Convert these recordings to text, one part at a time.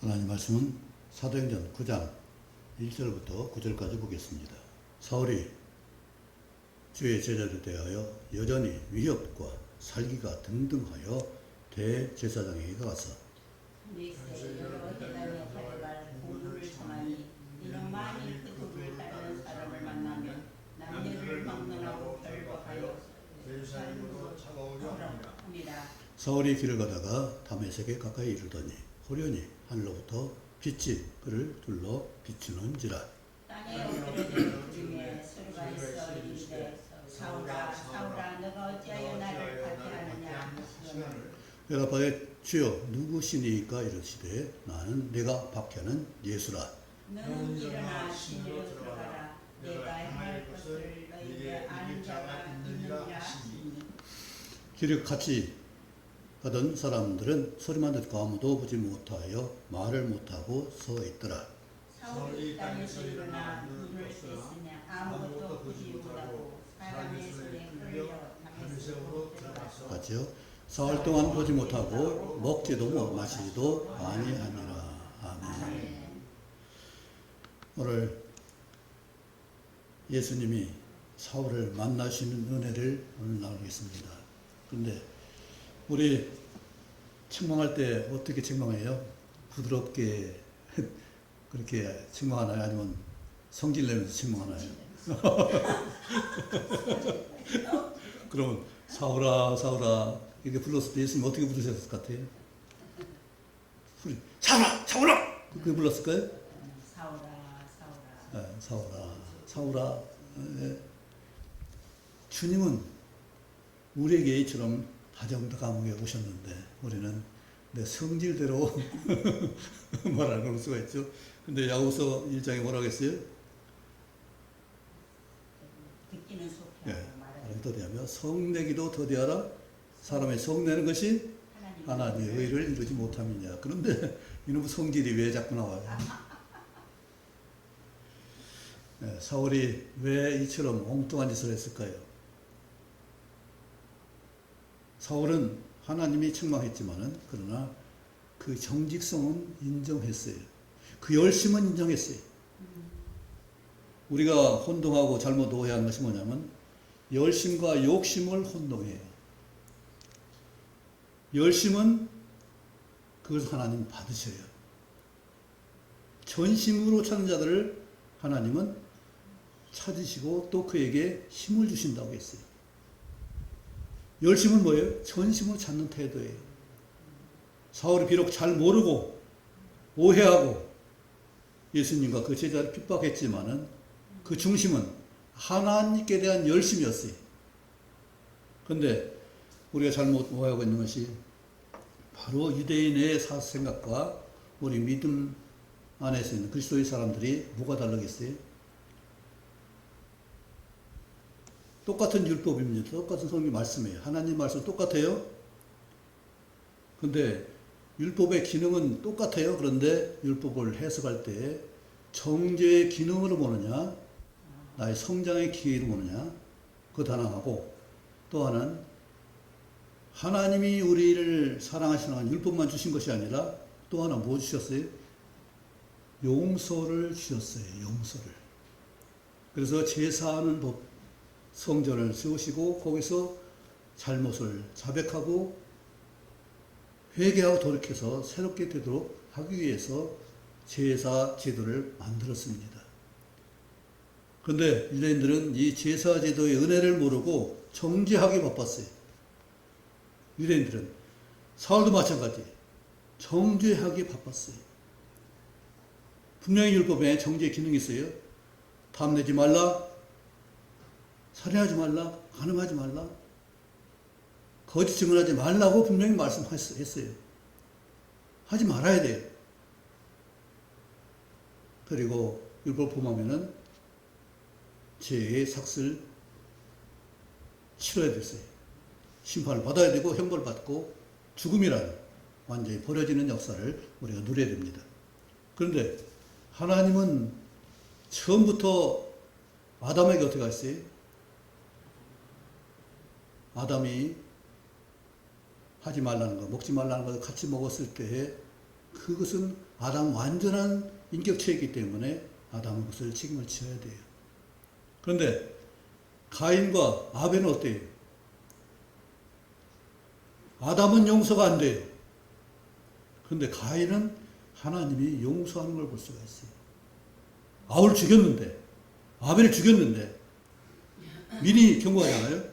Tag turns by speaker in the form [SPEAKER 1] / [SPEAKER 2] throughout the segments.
[SPEAKER 1] 하나님 말씀은 사도행전 9장 1절부터 9절까지 보겠습니다. 사울이 주의 제자를 대하여 여전히 위협과 살기가 등등하여 대제사장에게 가서 사울이 길을 가다가 다메섹에 가까이 이르더니 호련히 하늘로부터 빛이 그를 둘러 비추는지라.
[SPEAKER 2] 땅에 엎드려져 부르며 소리가 있어 이르되 사울아 사울아 너가 어찌하여 나를 박해하느냐.
[SPEAKER 1] 대답하되 주여 누구시니까 이르시되 나는 내가 박해하는 예수라.
[SPEAKER 2] 너는 일어나 시내로 들어가라. 내가 행할 것을 너희에게 아는 자가 있느니라 하시니.
[SPEAKER 1] 길을 같이 가던 사람들은 소리만 듣고 아무도 보지 못하여 말을 못하고 서 있더라.
[SPEAKER 2] 사울이 땅에서 일어나 눈을 뗐으며 아무것도 보지 못하고 사람의 손에 끌려 다메섹으로 들어가서
[SPEAKER 1] 같이요. 사흘 동안 보지 못하고 먹지도 마시지도 아니하니라. 아멘. 오늘 예수님이 사울을 만나시는 은혜를 오늘 나누겠습니다. 그런데 우리 책망할 때 어떻게 책망해요? 부드럽게 그렇게 책망하나요? 아니면 성질 내면서 책망하나요? 그러면 사울아 사울아 이렇게 불렀을 때 예수님 어떻게 부르셨을 것 같아요? 소리 사울아 사울아 그렇게 불렀을까요?
[SPEAKER 2] 사울아 사울아
[SPEAKER 1] 네, 사울아 사울아. 네. 주님은 우리에게 이처럼 다정다감하게 오셨는데 우리는 내 성질대로 말하는 수가 있죠. 근데 야고보서 1장에 뭐라고 했어요?
[SPEAKER 2] 듣기는 속해하고 말하는
[SPEAKER 1] 더디하며 성내기도 더디하라. 사람의 성내는 것이 하나님의 의를 이루지 못함이냐. 그런데 이놈의 성질이 왜 자꾸 나와요? 네, 사울이 왜 이처럼 엉뚱한 짓을 했을까요? 사울은 하나님이 책망했지만은 그러나 그 정직성은 인정했어요. 그 열심은 인정했어요. 우리가 혼동하고 잘못 오해한 것이 뭐냐면 열심과 욕심을 혼동해요. 열심은 그것을 하나님 받으셔요. 전심으로 찾는 자들을 하나님은 찾으시고 또 그에게 힘을 주신다고 했어요. 열심은 뭐예요? 전심으로 찾는 태도예요. 사울이 비록 잘 모르고 오해하고 예수님과 그 제자를 핍박했지만은 그 중심은 하나님께 대한 열심이었어요. 그런데 우리가 잘못 오해하고 있는 것이 바로 유대인의 생각과 우리 믿음 안에서 있는 그리스도의 사람들이 뭐가 다르겠어요? 똑같은 율법입니다. 똑같은 성경 말씀이에요. 하나님 말씀 똑같아요. 근데 율법의 기능은 똑같아요. 그런데 율법을 해석할 때 정죄의 기능으로 보느냐, 나의 성장의 기회로 보느냐, 그것 하나 하고 또 하나는 하나님이 우리를 사랑하시는 율법만 주신 것이 아니라 또 하나 뭐 주셨어요? 용서를 주셨어요. 용서를. 그래서 제사하는 법, 성전을 세우시고 거기서 잘못을 자백하고 회개하고 돌이켜서 새롭게 되도록 하기 위해서 제사 제도를 만들었습니다. 그런데 유대인들은 이 제사 제도의 은혜를 모르고 정죄하기 바빴어요. 유대인들은 사울도 마찬가지 정죄하기 바빴어요. 분명히 율법에 정죄 기능이 있어요. 탐내지 말라, 살인하지 말라, 간음하지 말라, 거짓 증언하지 말라고 분명히 말씀했어요. 하지 말아야 돼요. 그리고 율법 범하면은 죄의 삭슬 치러야 됐어요. 심판을 받아야 되고 형벌을 받고 죽음이라는 완전히 버려지는 역사를 우리가 누려야 됩니다. 그런데 하나님은 처음부터 아담에게 어떻게 했어요? 아담이 하지 말라는 거, 먹지 말라는 거 같이 먹었을 때에 그것은 아담 완전한 인격체이기 때문에 아담은 그것을 책임을 져야 돼요. 그런데 가인과 아벨은 어때요? 아담은 용서가 안 돼요. 그런데 가인은 하나님이 용서하는 걸 볼 수가 있어요. 아울을 죽였는데, 아벨을 죽였는데, 미리 경고하잖아요.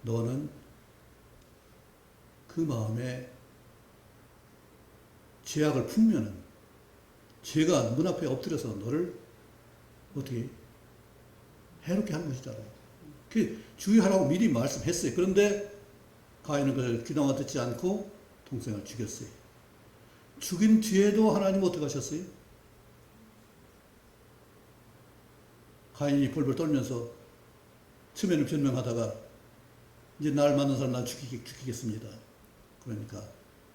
[SPEAKER 1] 너는 그 마음에 죄악을 품면은 죄가 문 앞에 엎드려서 너를 어떻게 해롭게 하는 것이잖아요. 그 주의하라고 미리 말씀했어요. 그런데 가인은 그걸 귀담아 듣지 않고 동생을 죽였어요. 죽인 뒤에도 하나님 어떻게 하셨어요? 가인이 벌벌 떨면서 처음에는 변명하다가 이제 날 만난 사람 난 죽이겠습니다. 그러니까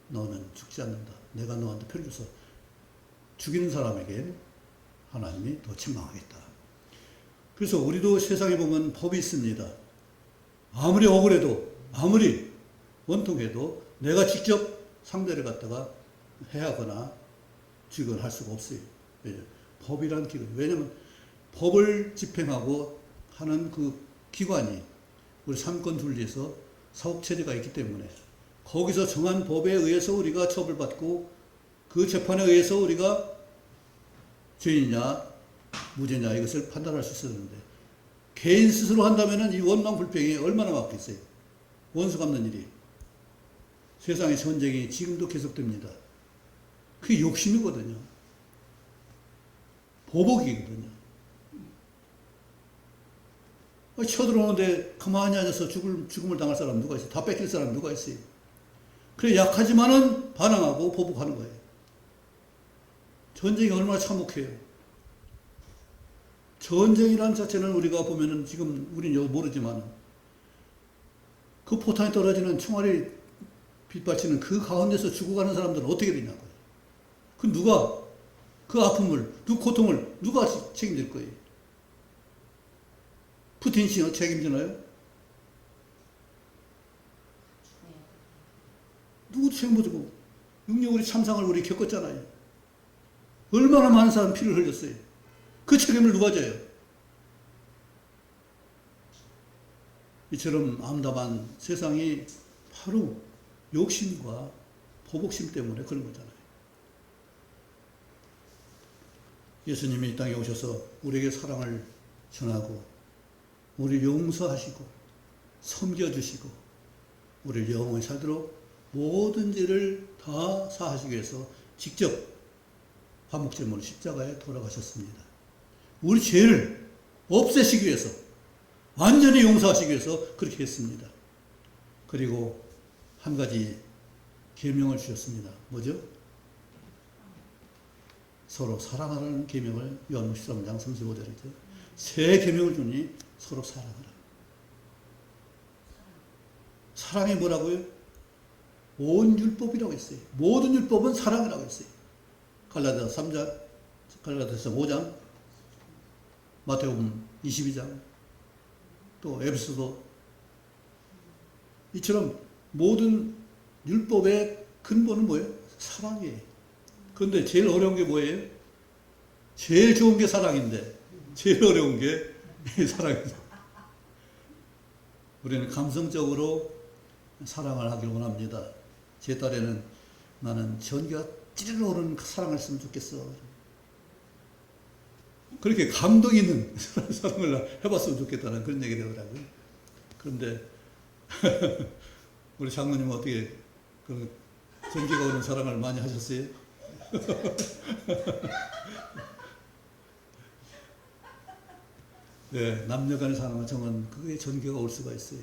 [SPEAKER 1] 너는 죽지 않는다. 내가 너한테 표를 줘서 죽이는 사람에게 하나님이 더 책망하겠다. 그래서 우리도 세상에 보면 법이 있습니다. 아무리 억울해도 아무리 원통해도 내가 직접 상대를 갖다가 해하거나 죽이거나 할 수가 없어요. 법이란 기관. 왜냐하면 법을 집행하고 하는 그 기관이 우리 삼권 분리에서 사법체제가 있기 때문에 거기서 정한 법에 의해서 우리가 처벌받고 그 재판에 의해서 우리가 죄인이냐 무죄냐 이것을 판단할 수 있었는데 개인 스스로 한다면 이 원망불평이 얼마나 많겠어요. 원수 갚는 일이. 세상의 전쟁이 지금도 계속됩니다. 그게 욕심이거든요. 보복이거든요. 쳐들어오는데 가만히 앉아서 죽음을 당할 사람 누가 있어요? 다 뺏길 사람 누가 있어요? 그래 약하지만은 반항하고 보복하는 거예요. 전쟁이 얼마나 참혹해요. 전쟁이라는 자체는 우리가 보면은 지금 우리는 모르지만 그 포탄이 떨어지는 총알이 빗발치는 그 가운데서 죽어가는 사람들은 어떻게 되냐고요. 그 아픔을, 그 고통을 누가 책임질 거예요? 푸틴 씨가 책임지나요? 누구도 책임지고 6.25 참상을 우리 겪었잖아요. 얼마나 많은 사람 피를 흘렸어요. 그 책임을 누가 져요? 이처럼 암담한 세상이 바로 욕심과 보복심 때문에 그런 거잖아요. 예수님이 이 땅에 오셔서 우리에게 사랑을 전하고 우리를 용서하시고 섬겨주시고 우리를 영원히 살도록 모든 죄를 다 사하시기 위해서 직접 화목제물로 십자가에 돌아가셨습니다. 우리 죄를 없애시기 위해서 완전히 용서하시기 위해서 그렇게 했습니다. 그리고 한 가지 계명을 주셨습니다. 뭐죠? 서로 사랑하라는 계명을 요한복음 13장 35절이죠. 새 계명을 주니 서로 사랑하라. 사랑이 뭐라고요? 온 율법이라고 했어요. 모든 율법은 사랑이라고 했어요. 갈라디아서 3장, 갈라디아서 5장, 마태복음 22장, 또 에베소서 이처럼 모든 율법의 근본은 뭐예요? 사랑이에요. 그런데 제일 어려운 게 뭐예요? 제일 좋은 게 사랑인데 제일 어려운 게 사랑이죠. 우리는 감성적으로 사랑을 하길 원합니다. 제 딸에는 나는 전기가 찌르르 오르는 사랑을 했으면 좋겠어. 그렇게 감동 있는 사랑을 해봤으면 좋겠다는 그런 얘기를 하더라고요. 그런데 우리 장로님은 어떻게 그 전기가 오는 사랑을 많이 하셨어요? 네, 남녀 간의 사랑을 정한 그게 전기가 올 수가 있어요.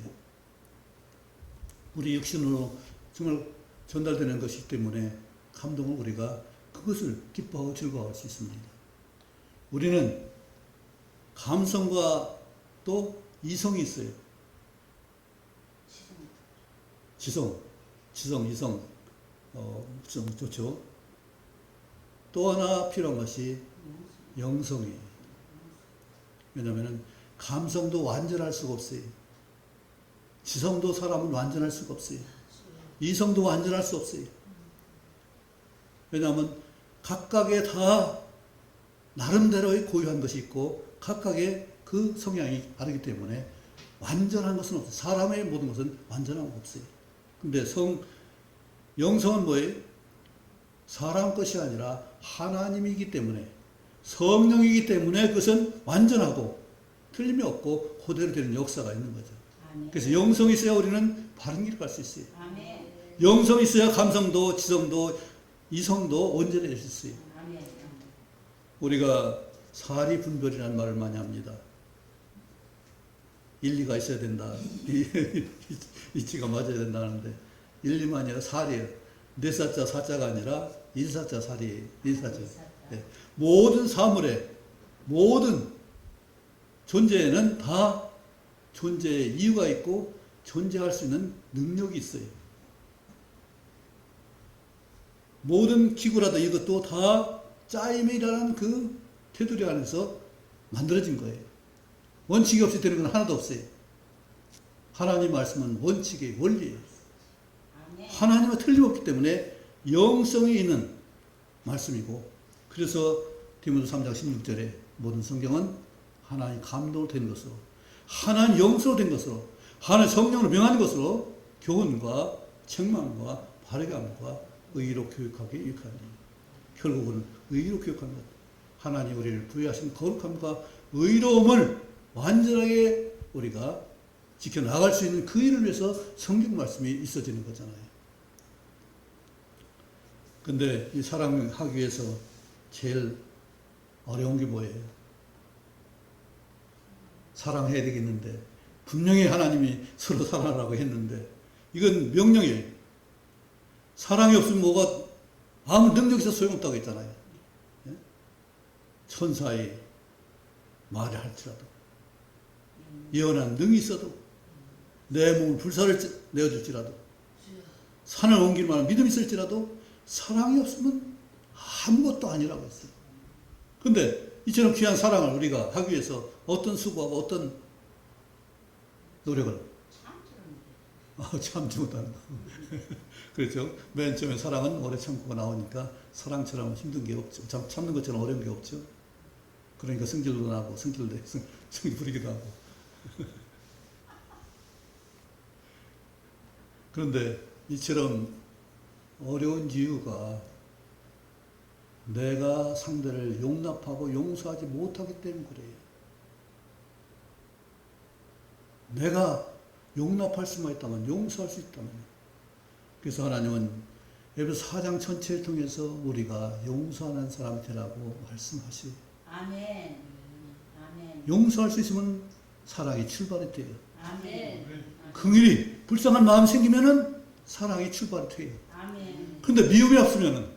[SPEAKER 1] 우리 육신으로 정말 전달되는 것이기 때문에 감동을 우리가 그것을 기뻐하고 즐거워할 수 있습니다. 우리는 감성과 또 이성이 있어요. 지성, 이성, 좀 좋죠. 또 하나 필요한 것이 영성이에요. 왜냐하면 감성도 완전할 수가 없어요. 지성도 사람은 완전할 수가 없어요. 이성도 완전할 수 없어요. 왜냐하면 각각의 다 나름대로의 고유한 것이 있고 각각의 그 성향이 다르기 때문에 완전한 것은 없어요. 사람의 모든 것은 완전한 거 없어요. 근데 영성은 뭐예요? 사람 것이 아니라 하나님이기 때문에, 성령이기 때문에 그것은 완전하고 틀림이 없고 그대로 되는 역사가 있는 거죠.
[SPEAKER 2] 아멘.
[SPEAKER 1] 그래서 영성이 있어야 우리는 바른 길을 갈 수 있어요.
[SPEAKER 2] 아멘.
[SPEAKER 1] 영성이 있어야 감성도 지성도 이성도 온전해질 수 있어요.
[SPEAKER 2] 아멘.
[SPEAKER 1] 우리가 사리 분별이라는 말을 많이 합니다. 일리가 있어야 된다. 이치가 맞아야 된다는데 일리만 아니라 사리예요. 뇌사자 사자가 아니라 일사자 사리예요. 일사자. 네. 모든 사물에 모든 존재에는 다 존재의 이유가 있고 존재할 수 있는 능력이 있어요. 모든 기구라도 이것도 다 짜임이라는 그 테두리 안에서 만들어진 거예요. 원칙이 없이 되는 건 하나도 없어요. 하나님 말씀은 원칙의 원리예요.
[SPEAKER 2] 아멘.
[SPEAKER 1] 하나님은 틀림없기 때문에 영성이 있는 말씀이고, 그래서 디모데 3장 16절에 모든 성경은 하나님 감동으로 된 것으로, 하나님 영성으로 된 것으로, 하나님 성령으로 명하는 것으로 교훈과 책망과 바르게 함과 의로 교육하게 유익하니, 결국은 의로 교육하는 것. 하나님 우리를 부여하신 거룩함과 의로움을 완전하게 우리가 지켜나갈 수 있는 그 일을 위해서 성경 말씀이 있어지는 거잖아요. 근데 이 사랑하기 위해서 제일 어려운 게 뭐예요? 사랑해야 되겠는데, 분명히 하나님이 서로 사랑하라고 했는데, 이건 명령이에요. 사랑이 없으면 뭐가, 아무 능력이 있어서 소용없다고 했잖아요. 예? 천사의 말을 할지라도, 예언한 능이 있어도, 내 몸을 불사를 내어줄지라도, 산을 옮길 만한 믿음이 있을지라도, 사랑이 없으면 아무것도 아니라고 했어요. 근데 이처럼 귀한 사랑을 우리가 하기 위해서 어떤 수고하고 어떤 노력을 참지 못하는 거. 그렇죠. 맨 처음에 사랑은 오래 참고가 나오니까 사랑처럼 힘든 게 없죠. 참는 것처럼 어려운 게 없죠. 그러니까 성질도 나고 성질 부리기도 하고. 그런데 이처럼 어려운 이유가 내가 상대를 용납하고 용서하지 못하기 때문에 그래요. 내가 용납할 수만 있다면, 용서할 수 있다면. 그래서 하나님은 에베소 4장 전체를 통해서 우리가 용서하는 사람 되라고 말씀하시고,
[SPEAKER 2] 아멘. 아멘.
[SPEAKER 1] 용서할 수 있으면 사랑이 출발이 돼요.
[SPEAKER 2] 아멘.
[SPEAKER 1] 긍휼히 불쌍한 마음이 생기면은 사랑이 출발이 돼요.
[SPEAKER 2] 아멘.
[SPEAKER 1] 근데 미움이 없으면은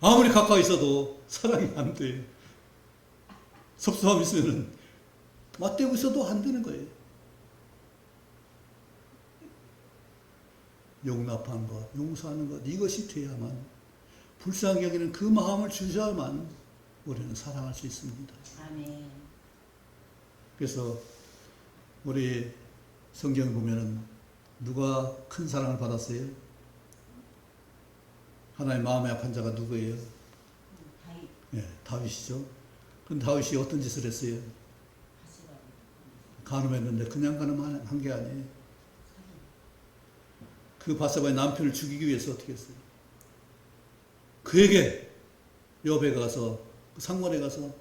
[SPEAKER 1] 아무리 가까이 있어도 사랑이 안 돼요. 섭섭함이 있으면은 맞대고 있어도 안 되는 거예요. 용납하는 것, 용서하는 것, 이것이 돼야만, 불쌍하게 여기는 그 마음을 주셔야만 우리는 사랑할 수 있습니다.
[SPEAKER 2] 아멘.
[SPEAKER 1] 그래서 우리 성경 보면은 누가 큰 사랑을 받았어요? 하나님 마음에 약한 자가 누구예요?
[SPEAKER 2] 다윗.
[SPEAKER 1] 예, 다윗이죠. 그런데 다윗이 어떤 짓을 했어요? 간음했는데 그냥 간음한 게 아니에요. 그 바세바의 남편을 죽이기 위해서 어떻게 했어요? 그에게 여배가 가서 그 상관에 가서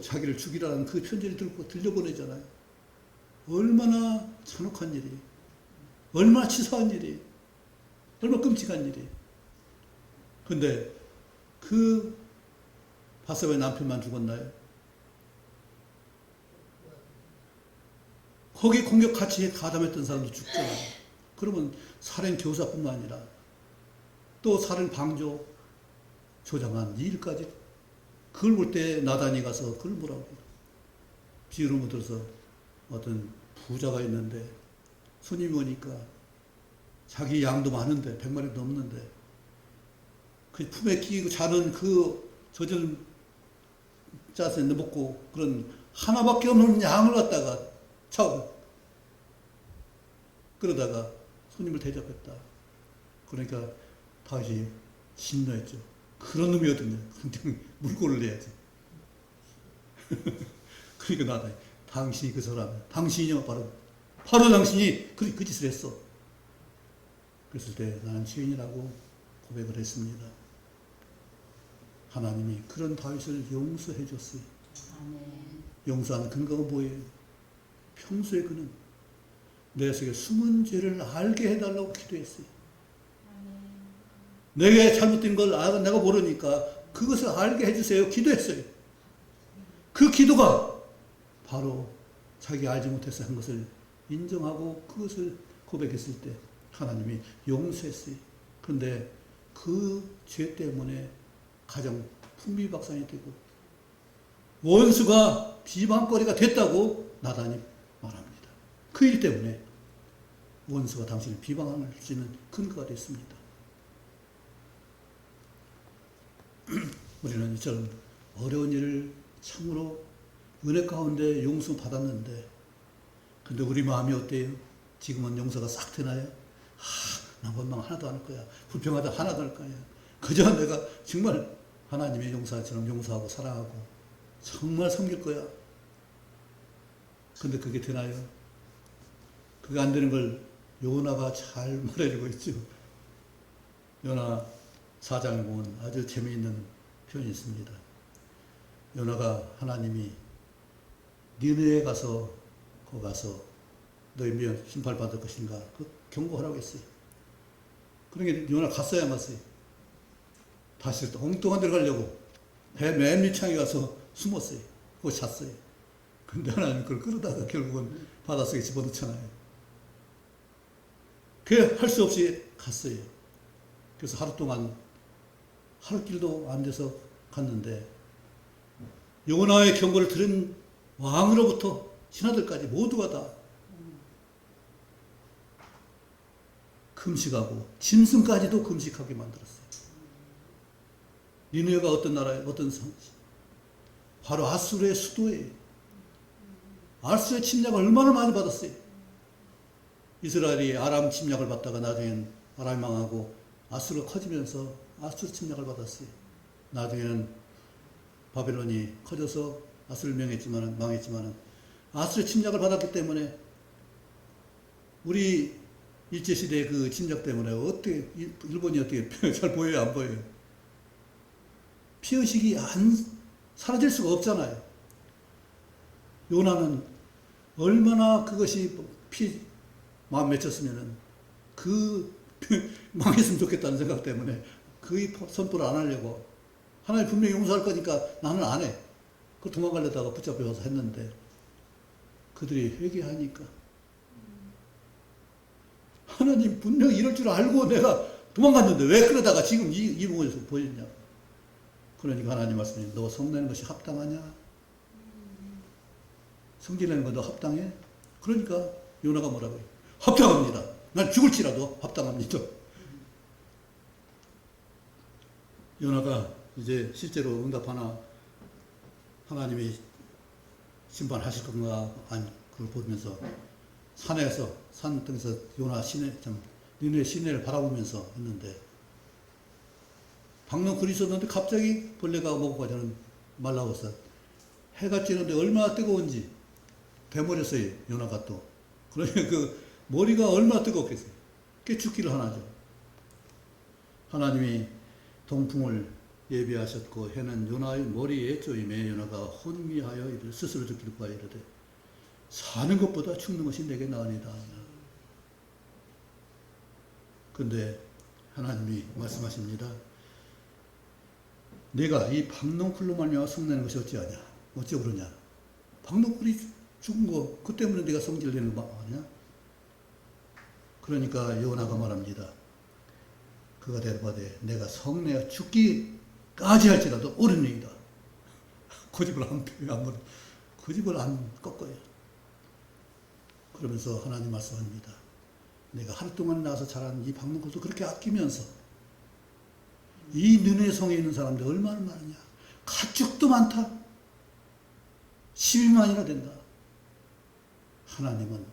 [SPEAKER 1] 자기를 죽이라는 그 편지를 들고 들려보내잖아요. 얼마나 잔혹한 일이에요. 얼마나 치사한 일이에요. 얼마나 끔찍한 일이에요. 근데 그 바세바의 남편만 죽었나요? 거기 공격 같이 가담했던 사람도 죽잖아요. 그러면 살인 교사뿐만 아니라 또 살인 방조 조장한 이 일까지, 그걸 볼 때 나단이 가서 그걸 뭐라고 해요? 비유를 못 들어서 어떤 부자가 있는데 손님이 오니까 자기 양도 많은데 100마리도 넘는데 그 품에 끼고 자는 그 젖을 짜서 먹고 그런 하나밖에 없는 양을 갖다가 그러다가 손님을 대접했다. 그러니까 다윗이 진노했죠. 그런 놈이거든요. 한테 물꼬를 내야지. 그러니까 나다. 당신이 그 사람, 당신이요, 바로 당신이 그 짓을 했어. 그랬을 때 나는 죄인이라고 고백을 했습니다. 하나님이 그런 다윗을 용서해 줬어요. 용서하는 근거가 뭐예요? 평소에 그는 내 속에 숨은 죄를 알게 해달라고 기도했어요. 내게 잘못된 걸 내가 모르니까 그것을 알게 해주세요. 기도했어요. 그 기도가 바로 자기가 알지 못해서 한 것을 인정하고 그것을 고백했을 때 하나님이 용서했어요. 그런데 그 죄 때문에 가정 풍비박산이 되고 원수가 비방거리가 됐다고 나단이 말합니다. 그 일 때문에 원수가 당신을 비방할 수 있는 근거가 됐습니다. 우리는 이처럼 어려운 일을 참으로 은혜 가운데 용서 받았는데, 근데 우리 마음이 어때요? 지금은 용서가 싹 되나요? 난 원망 하나도 안 할 거야. 불평하다 하나도 안 할 거야. 그저 내가 정말 하나님의 용사처럼 용서하고 사랑하고 정말 섬길 거야. 근데 그게 되나요? 그게 안 되는 걸 요나가 잘 말해주고 있죠. 요나 4장에 보면 아주 재미있는 표현이 있습니다. 요나가 하나님이 니느웨에 가서 거기 가서 너희 면 심판받을 것인가 그 경고하라고 했어요. 그러니까 요나 갔어야 안 갔어요. 다시 또 엉뚱한 데로 가려고 배 맨 밑창에 가서 숨었어요. 거기 잤어요. 근데 하나님 그걸 끌어다가 결국은 바닷속에 집어넣잖아요. 그게 할 수 없이 갔어요. 그래서 하루 동안 하루 길도 안 돼서 갔는데 요나의 경고를 들은 왕으로부터 신하들까지 모두가 다 금식하고 짐승까지도 금식하게 만들었어요. 니느웨가 어떤 나라예요? 어떤 성지? 바로 아수르의 수도예요. 아수르의 침략을 얼마나 많이 받았어요. 이스라엘이 아람 침략을 받다가 나중엔 아람이 망하고 아수르가 커지면서 아수르 침략을 받았어요. 나중에는 바벨론이 커져서 아수르를 망했지만은 아수르 침략을 받았기 때문에 우리 일제시대의 그 침략 때문에 어떻게 일본이 어떻게 잘 보여요? 안 보여요? 피의식이 사라질 수가 없잖아요. 요나는 얼마나 그것이 마음 맺혔으면은 망했으면 좋겠다는 생각 때문에 그 선포를 안 하려고 하나님 분명히 용서할 거니까 나는 안 해. 그 도망가려다가 붙잡혀서 했는데 그들이 회개하니까 하나님 분명히 이럴 줄 알고 내가 도망갔는데 왜 그러다가 지금 이 부분에서 보였냐. 그러니까 하나님 말씀이 너 성내는 것이 합당하냐? 성질내는 거 너 합당해? 그러니까 요나가 뭐라고 해요? 합당합니다. 난 죽을지라도 합당합니다. 요나가 이제 실제로 응답하나 하나님이 심판하실 건가 안 그걸 보면서 산등에서 요나 니느웨 시내를 바라보면서 있는데 방금 글이 있었는데 갑자기 벌레가 먹어가지고는 말라워서 해가 찌는데 얼마나 뜨거운지 돼버렸어요. 요나가 또. 그러니까 그 머리가 얼마나 뜨겁겠어요. 그게 죽기를 하나죠. 하나님이 동풍을 예비하셨고 해는 요나의 머리에 쪼임에 요나가 혼미하여 스스로 죽기를 구하여 이르되 사는 것보다 죽는 것이 내게 나으니라. 근데 하나님이 말씀하십니다. 내가 이 박농쿨로 말미암아 성내는 것이 어찌하냐? 어찌 그러냐? 박농쿨이 죽은 거, 그 때문에 내가 성질내는 거 아니야? 그러니까 요나가 말합니다. 그가 대답하되 내가 성내어 죽기까지 할지라도 옳으니이다. 고집을 안 꺾어요. 그러면서 하나님 말씀합니다. 내가 하루 동안 나와서 자란 이 박농쿨도 그렇게 아끼면서 이 느네 성에 있는 사람들 얼마나 많으냐. 가축도 많다. 12만이나 된다. 하나님은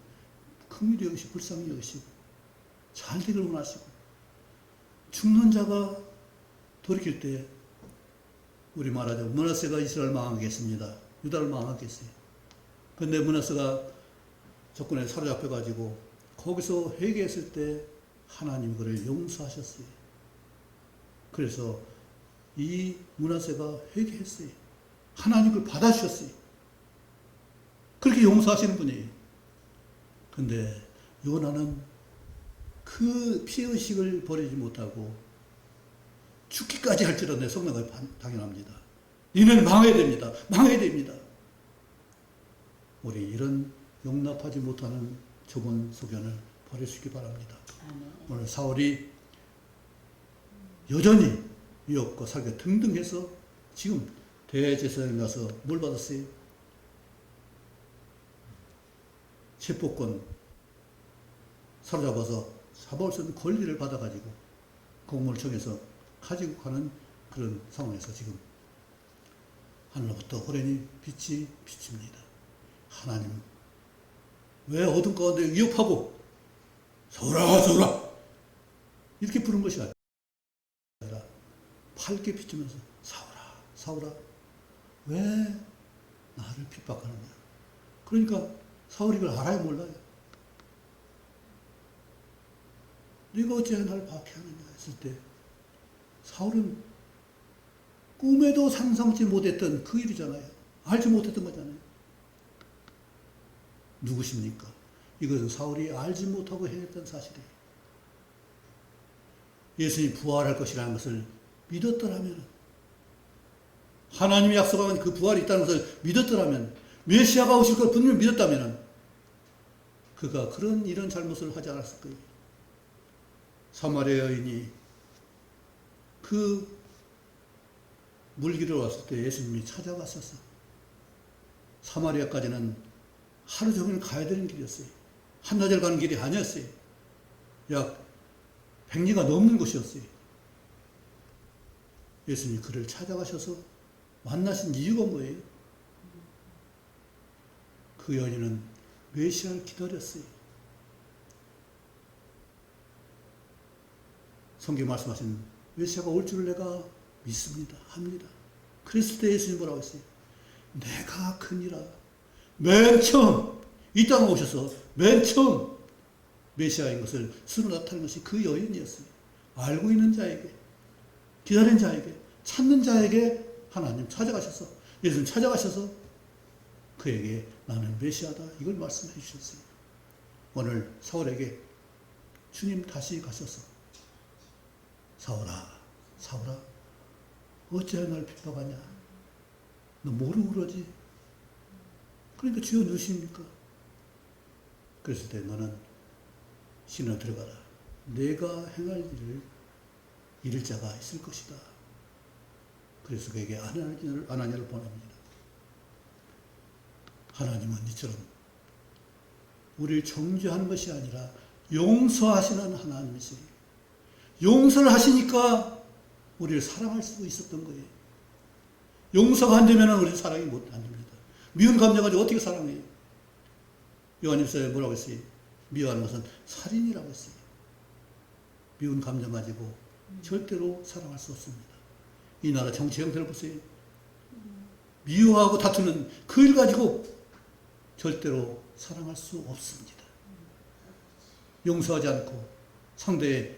[SPEAKER 1] 긍휼히 여기시고 불쌍히 여기시고 잘 되기를 원하시고 죽는 자가 돌이킬 때 우리 말하자 므낫세가 이스라엘 망하겠습니다. 유다를 망하겠어요. 근데 므낫세가 적군에 사로잡혀가지고 거기서 회개했을 때 하나님 그를 용서하셨어요. 그래서 이 므낫세가 회개했어요. 하나님 그걸 받아주셨어요. 그렇게 용서하시는 분이에요. 근데 요나는 그 피의식을 버리지 못하고 죽기까지 할지라도 내 성령을 당연합니다. 니는 망해야 됩니다. 망해야 됩니다. 우리 이런 용납하지 못하는 좁은 소견을 버릴 수 있기 바랍니다.
[SPEAKER 2] 아멘.
[SPEAKER 1] 오늘 사울이 여전히 위협과 살게 등등해서 지금 대제사장에 가서 뭘 받았어요? 체포권 사로잡아서 잡아올 수 있는 권리를 받아가지고 공무를 정해서 가지고 가는 그런 상황에서 지금 하늘로부터 호련히 빛이 비칩니다. 하나님 왜 어둠 가운데 위협하고 사울아 사울아 이렇게 부른 것이 아니라 밝게 비추면서 사울아 사울아 왜 나를 핍박하느냐. 그러니까 사울이 그걸 알아요 몰라요. 네가 어찌 나를 박해하느냐 했을 때 사울은 꿈에도 상상치 못했던 그 일이잖아요. 알지 못했던 거잖아요. 누구십니까? 이것은 사울이 알지 못하고 해냈던 사실이에요. 예수님이 부활할 것이라는 것을 믿었더라면, 하나님이 약속한 그 부활이 있다는 것을 믿었더라면, 메시아가 오실 걸 분명히 믿었다면 그가 그런 이런 잘못을 하지 않았을 거예요. 사마리아 여인이 그 물길을 왔을 때 예수님이 찾아갔었어. 사마리아까지는 하루 종일 가야 되는 길이었어요. 한나절 가는 길이 아니었어요. 약 100리가 넘는 곳이었어요. 예수님이 그를 찾아가셔서 만나신 이유가 뭐예요? 그 여인은 메시아를 기다렸어요. 성경 말씀하신 메시아가 올 줄을 내가 믿습니다. 합니다. 그랬을 때 예수님 뭐라고 했어요? 내가 크니라. 맨 처음 이 땅에 오셔서 맨 처음 메시아인 것을 스스로 나타낸 것이 그 여인이었어요. 알고 있는 자에게, 기다린 자에게, 찾는 자에게 하나님 찾아가셔서, 예수님 찾아가셔서 그에게 나는 메시아다 이걸 말씀해 주셨어요. 오늘 사울에게 주님 다시 가셔서 사울아 사울아 어찌하여 날 핍박하냐. 너 모르고 그러지. 그러니까 주여 누구십니까? 그랬을 때 너는 신으로 들어가라. 내가 행할 일을 이룰 자가 있을 것이다. 그래서 그에게 아나니아를 보냅니다. 하나님은 이처럼 우리를 정죄하는 것이 아니라 용서하시는 하나님이세요. 용서를 하시니까 우리를 사랑할 수 있었던 거예요. 용서가 안 되면 우리는 사랑이 안 됩니다. 미운 감정 가지고 어떻게 사랑해요? 요한일서에 뭐라고 했어요? 미워하는 것은 살인이라고 했어요. 미운 감정 가지고 절대로 사랑할 수 없습니다. 이 나라 정치 형태를 보세요. 미워하고 다투는 그 일 가지고 절대로 사랑할 수 없습니다. 용서하지 않고 상대의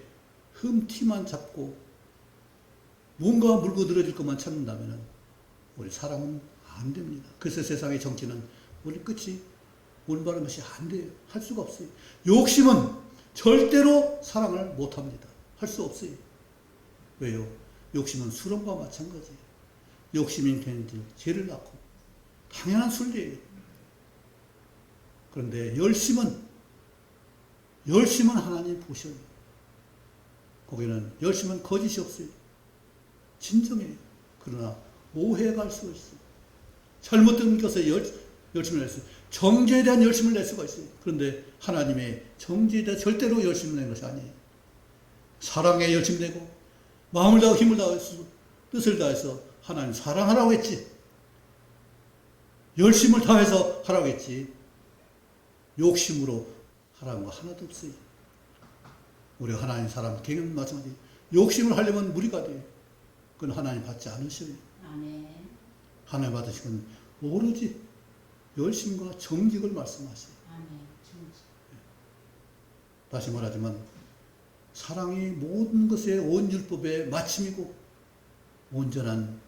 [SPEAKER 1] 흠티만 잡고 뭔가 물고 늘어질 것만 찾는다면 우리 사랑은 안 됩니다. 그래서 세상의 정치는 우리 끝이 올바른 것이 안 돼요. 할 수가 없어요. 욕심은 절대로 사랑을 못 합니다. 할 수 없어요. 왜요? 욕심은 수렁과 마찬가지예요. 욕심이 되는지 죄를 낳고 당연한 순리예요. 그런데 열심은 하나님 보셔요. 거기는 열심은 거짓이 없어요. 진정해요. 그러나 오해가 할 수가 있어요. 잘못된 것에 열심을 낼 수 있어요. 정죄에 대한 열심을 낼 수가 있어요. 그런데 하나님의 정죄에 대한 절대로 열심을 내는 것이 아니에요. 사랑에 열심 내고 마음을 다하고 힘을 다해서 뜻을 다해서 하나님 사랑하라고 했지. 열심을 다해서 하라고 했지. 욕심으로 하라는 거 하나도 없어요. 우리가 하나님 사람 개념 마찬가지. 욕심을 하려면 무리가 돼요. 그건 하나님 받지 않으셔요.
[SPEAKER 2] 아멘.
[SPEAKER 1] 하나님 받으시면 오로지 열심과 정직을 말씀하세요.
[SPEAKER 2] 아멘. 정직.
[SPEAKER 1] 다시 말하지만 사랑이 모든 것의 온 율법의 마침이고 온전한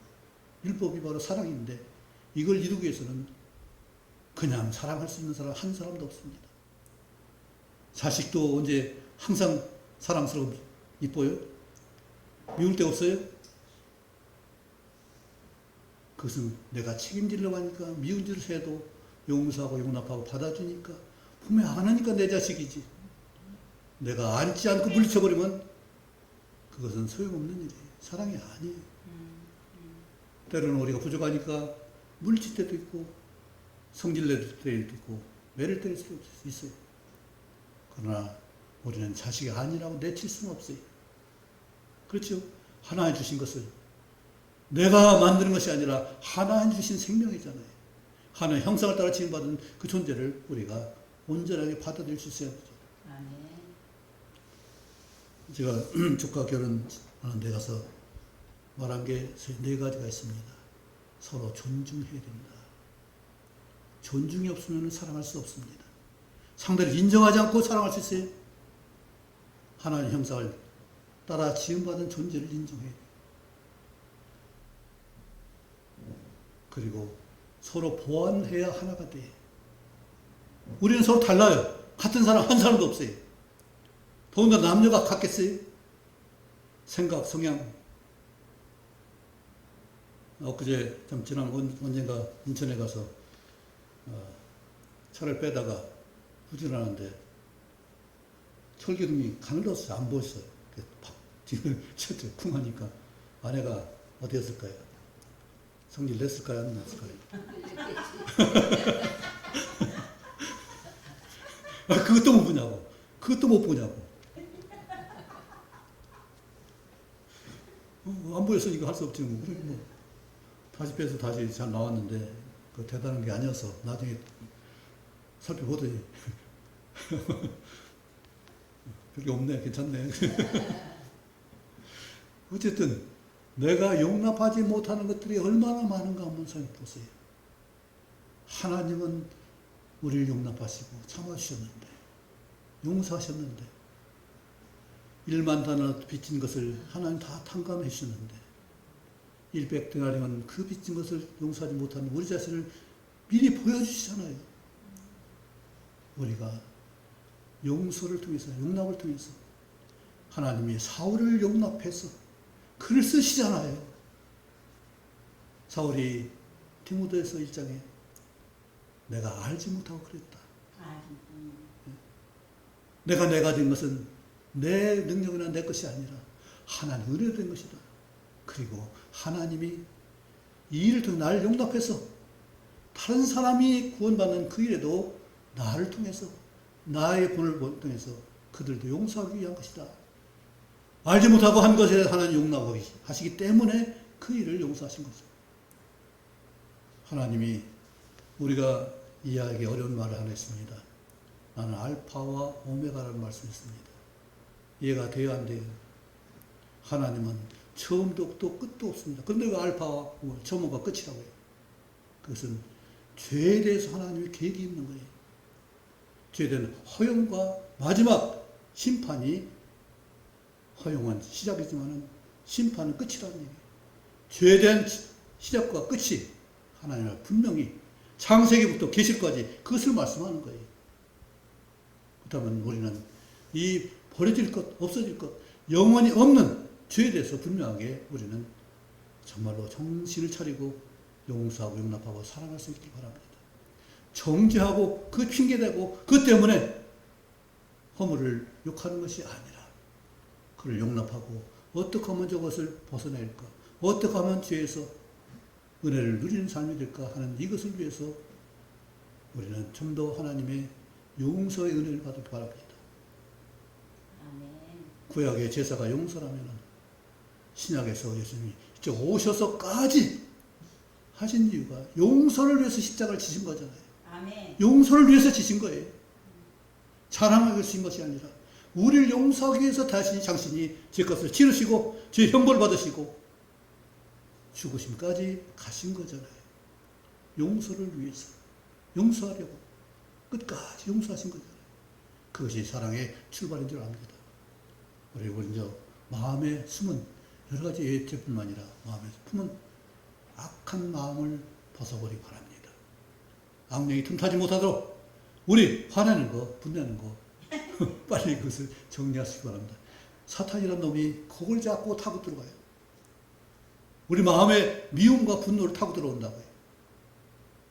[SPEAKER 1] 율법이 바로 사랑인데 이걸 이루기 위해서는 그냥 사랑할 수 있는 사람 한 사람도 없습니다. 자식도 언제 항상 사랑스러워 이뻐요? 미울 데 없어요? 그것은 내가 책임지려고 하니까 미운 짓을 해도 용서하고 용납하고 받아주니까 분명 안 하니까 내 자식이지. 내가 앉지 않고 물리쳐버리면 그것은 소용없는 일이에요. 사랑이 아니에요. 때로는 우리가 부족하니까 물질 때도 있고 성질 낼 때도 있고 매를 때릴 수도 있어요. 그러나 우리는 자식이 아니라고 내칠 수는 없어요. 그렇죠? 하나님 주신 것을 내가 만드는 것이 아니라 하나님 주신 생명이잖아요. 하나님 형상을 따라 지음받은 그 존재를 우리가 온전하게 받아들일 수 있어야 되죠.
[SPEAKER 2] 아멘.
[SPEAKER 1] 제가 조카 결혼하는 데 가서 말한 게 네 가지가 있습니다. 서로 존중해야 된다. 존중이 없으면 사랑할 수 없습니다. 상대를 인정하지 않고 사랑할 수 있어요? 하나님 형상을 따라 지음받은 존재를 인정해야 돼요. 그리고 서로 보완해야 하나가 돼요. 우리는 서로 달라요. 같은 사람 한 사람도 없어요. 더군다나 남녀가 같겠어요? 생각, 성향. 엊그제 지난 언젠가 인천에 가서 차를 빼다가 후진하는데 철기둥이 가늘었어요. 안 보였어요. 뒤를 쳤죠. 쿵 하니까 아내가 어디였을까요? 성질 냈을까요? 안 냈을까요? 그것도 못 보냐고. 그것도 못 보냐고. 안 보였으니까 할 수 없지 뭐. 그래 뭐 다시 빼서 다시 잘 나왔는데 그 대단한 게 아니어서 나중에 살펴보더니 별게 없네. 괜찮네. 어쨌든 내가 용납하지 못하는 것들이 얼마나 많은가 한번 생각해 보세요. 하나님은 우리를 용납하시고 참아주셨는데 용서하셨는데 1만 단어 빚진 것을 하나님 다 탕감해 주셨는데 100데나리온 그 빚진 것을 용서하지 못하는 우리 자신을 미리 보여주시잖아요. 우리가 용서를 통해서 용납을 통해서 하나님이 사울을 용납해서 글을 쓰시잖아요. 사울이 디모데서 1장에 내가 알지 못하고 그랬다. 내가 된 것은 내 능력이나 내 것이 아니라 하나님 은혜로 된 것이다. 그리고 하나님이 이 일을 통해 나를 용납해서 다른 사람이 구원받는 그 일에도 나를 통해서 나의 본을 통해서 그들도 용서하기 위한 것이다. 알지 못하고 한 것에 하나님 용납하시기 때문에 그 일을 용서하신 거죠. 하나님이 우리가 이해하기 어려운 말을 하나 했습니다. 나는 알파와 오메가라는 말씀했습니다. 이해가 돼요, 안 돼요? 하나님은 처음도 없고 끝도 없습니다. 그런데 왜 알파와 처음과 끝이라고 해요? 그것은 죄에 대해서 하나님의 계획이 있는 거예요. 죄에 대한 허용과 마지막 심판이 허용은 시작이지만 심판은 끝이라는 얘기예요. 죄에 대한 시작과 끝이 하나님은 분명히 창세기부터 계시까지 그것을 말씀하는 거예요. 그렇다면 우리는 이 버려질 것, 없어질 것, 영원히 없는 죄에 대해서 분명하게 우리는 정말로 정신을 차리고 용서하고 용납하고 사랑할 수 있길 바랍니다. 정죄하고 그 핑계대고 그 때문에 허물을 욕하는 것이 아니라 그를 용납하고 어떻게 하면 저것을 벗어낼까, 어떻게 하면 죄에서 은혜를 누리는 삶이 될까 하는 이것을 위해서 우리는 좀 더 하나님의 용서의 은혜를 받을 바랍니다.
[SPEAKER 2] 아멘.
[SPEAKER 1] 구약의 제사가 용서라면 신약에서 예수님이 직접 오셔서까지 하신 이유가 용서를 위해서 십자가를 지신 거잖아요.
[SPEAKER 2] 아멘.
[SPEAKER 1] 용서를 위해서 지신 거예요. 자랑하기 위해서 진 것이 아니라 우리를 용서하기 위해서 다시 당신이 죄 값을 치르시고 죄 형벌 받으시고 죽으심까지 가신 거잖아요. 용서를 위해서. 용서하려고. 끝까지 용서하신 거잖아요. 그것이 사랑의 출발인 줄 압니다. 그리고 이제 마음에 숨은 여러 가지 예태뿐만 아니라 마음에 품은 악한 마음을 벗어버리기 바랍니다. 악령이 틈타지 못하도록 우리 화내는 거, 분내는 거 빨리 그것을 정리하시기 바랍니다. 사탄이라는 놈이 그걸 잡고 타고 들어가요. 우리 마음에 미움과 분노를 타고 들어온다고요.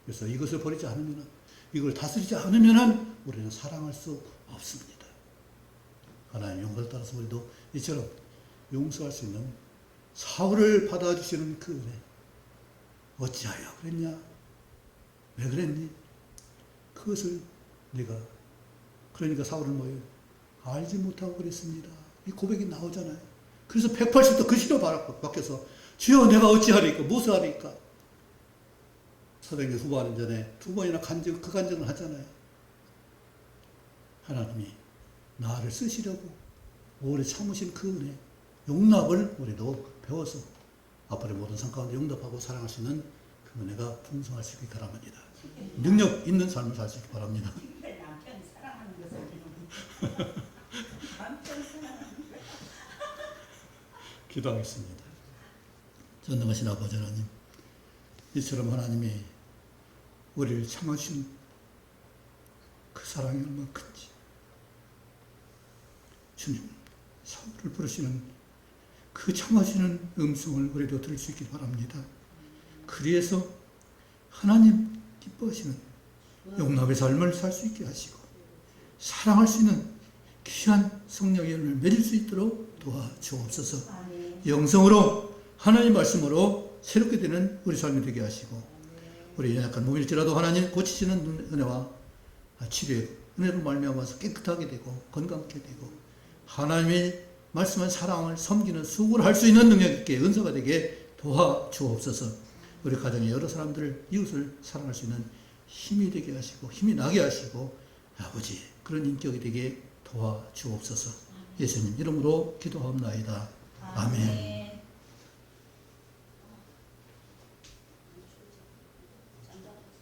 [SPEAKER 1] 그래서 이것을 버리지 않으면, 이걸 다스리지 않으면 우리는 사랑할 수 없습니다. 하나님 용서를 따라서 우리도 이처럼 용서할 수 있는 사울을 받아주시는 그 은혜. 어찌하여 그랬냐? 왜 그랬니? 그것을 내가, 그러니까 사울은 뭐예요? 알지 못하고 그랬습니다. 이 고백이 나오잖아요. 그래서 180도 그 시로 바뀌어서 주여 내가 어찌하리까? 무엇을 하리까? 사도행전 후반은 전에 두 번이나 그 간증을 하잖아요. 하나님이 나를 쓰시려고 오래 참으신 그 은혜, 용납을 우리도 배워서 앞으로의 모든 삶 가운데 용납하고 사랑할 수 있는 그 은혜가 풍성할 수 있기 바랍니다. 능력 있는 삶을 살 수 있기 바랍니다.
[SPEAKER 2] 남편 사랑하는 것을 남편 사랑하는 것.
[SPEAKER 1] 기도하겠습니다. 전능하신 아버지 하나님, 이처럼 하나님이 우리를 참아주신 그 사랑이 얼마나 큰지, 주님, 사울을 부르시는 그 참아주는 음성을 우리도 들을 수 있길 바랍니다. 그리해서 하나님 기뻐하시는 용납의 삶을 살 수 있게 하시고 사랑할 수 있는 귀한 성령의 열매를 맺을 수 있도록 도와주옵소서. 영성으로 하나님 말씀으로 새롭게 되는 우리 삶이 되게 하시고, 우리 약간 몸일지라도 하나님 고치시는 은혜와 치료의 은혜로 말미암아서 깨끗하게 되고 건강하게 되고 하나님의 말씀한 사랑을 섬기는 수고를 할 수 있는 능력 있게 은사가 되게 도와주옵소서. 우리 가정의 여러 사람들, 이웃을 사랑할 수 있는 힘이 되게 하시고 힘이 나게 하시고 아버지 그런 인격이 되게 도와주옵소서. 예수님 이름으로 기도하옵나이다. 아멘.